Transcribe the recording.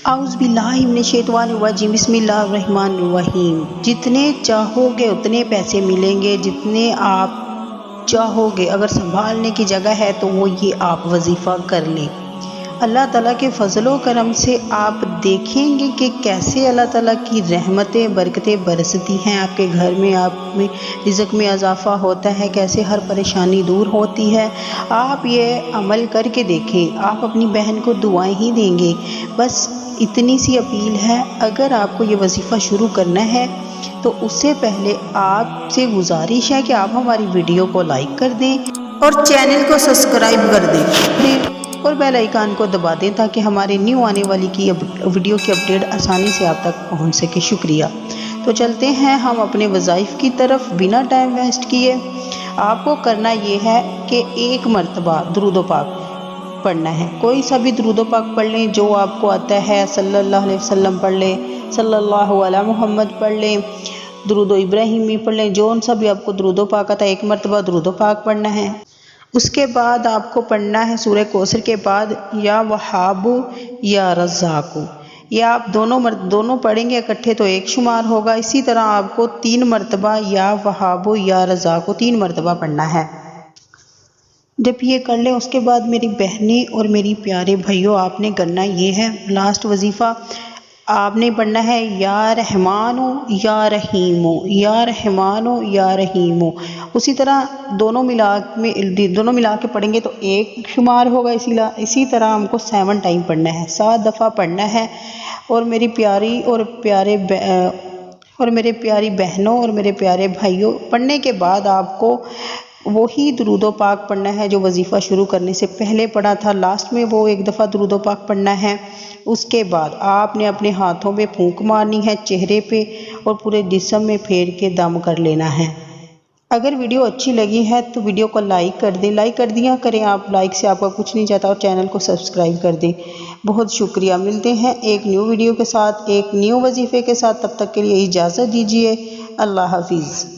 اعوذ باللہ من الشیطان الرجیم بسم اللہ الرحمن الرحیم۔ جتنے چاہو گے اتنے پیسے ملیں گے، جتنے آپ چاہو گے۔ اگر سنبھالنے کی جگہ ہے تو وہ یہ آپ وظیفہ کر لیں۔ اللہ تعالیٰ کے فضل و کرم سے آپ دیکھیں گے کہ کیسے اللہ تعالیٰ کی رحمتیں برکتیں برستی ہیں آپ کے گھر میں، آپ میں رزق میں اضافہ ہوتا ہے، کیسے ہر پریشانی دور ہوتی ہے۔ آپ یہ عمل کر کے دیکھیں، آپ اپنی بہن کو دعائیں ہی دیں گے۔ بس اتنی سی اپیل ہے، اگر آپ کو یہ وظیفہ شروع کرنا ہے تو اس سے پہلے آپ سے گزارش ہے کہ آپ ہماری ویڈیو کو لائک کر دیں اور چینل کو سبسکرائب کر دیں اور بیل آئیکن کو دبا دیں تاکہ ہمارے نیو آنے والی ویڈیو کی اپڈیٹ آسانی سے آپ تک پہنچ سکے۔ شکریہ۔ تو چلتے ہیں ہم اپنے وظائف کی طرف بنا ٹائم ویسٹ کیے۔ آپ کو کرنا یہ ہے کہ ایک مرتبہ درود و پاک پڑھنا ہے، کوئی سا بھی درود و پاک پڑھ لیں جو آپ کو آتا ہے۔ صلی اللہ علیہ وسلم پڑھ لیں، صلی اللہ علیہ محمد پڑھ لیں، درود و ابراہیمی پڑھ لیں، جو سا بھی آپ کو درود و پاک آتا ہے، ایک مرتبہ درود و پاک پڑھنا ہے۔ اس کے بعد آپ کو پڑھنا ہے سورہ کوثر کے بعد یا وہاب یا رزاق۔ یہ آپ دونوں پڑھیں گے اکٹھے تو ایک شمار ہوگا۔ اسی طرح آپ کو 3 مرتبہ یا وہاب یا رزاق 3 مرتبہ پڑھنا ہے۔ جب یہ کر لیں اس کے بعد میری بہنیں اور میری پیارے بھائیوں، آپ نے کرنا یہ ہے، لاسٹ وظیفہ آپ نے پڑھنا ہے یا رحمانو یا رحیمو، یا رحمانو یا رحیمو۔ اسی طرح دونوں ملا کے پڑھیں گے تو ایک شمار ہوگا۔ اسی طرح ہم کو 7 ٹائم پڑھنا ہے، 7 دفعہ پڑھنا ہے۔ اور میری پیاری بہنوں اور میرے پیارے بھائیوں، پڑھنے کے بعد آپ کو وہی درود و پاک پڑھنا ہے جو وظیفہ شروع کرنے سے پہلے پڑھا تھا۔ لاسٹ میں وہ ایک دفعہ درود و پاک پڑھنا ہے۔ اس کے بعد آپ نے اپنے ہاتھوں پہ پھونک مارنی ہے، چہرے پہ اور پورے جسم میں پھیر کے دم کر لینا ہے۔ اگر ویڈیو اچھی لگی ہے تو ویڈیو کو لائک کر دیں، لائک کر دیا کریں آپ، لائک سے آپ کا کچھ نہیں جاتا، اور چینل کو سبسکرائب کر دیں۔ بہت شکریہ۔ ملتے ہیں ایک نیو ویڈیو کے ساتھ، ایک نیو وظیفے کے ساتھ، تب تک کے لیے اجازت دیجیے۔ اللہ حافظ۔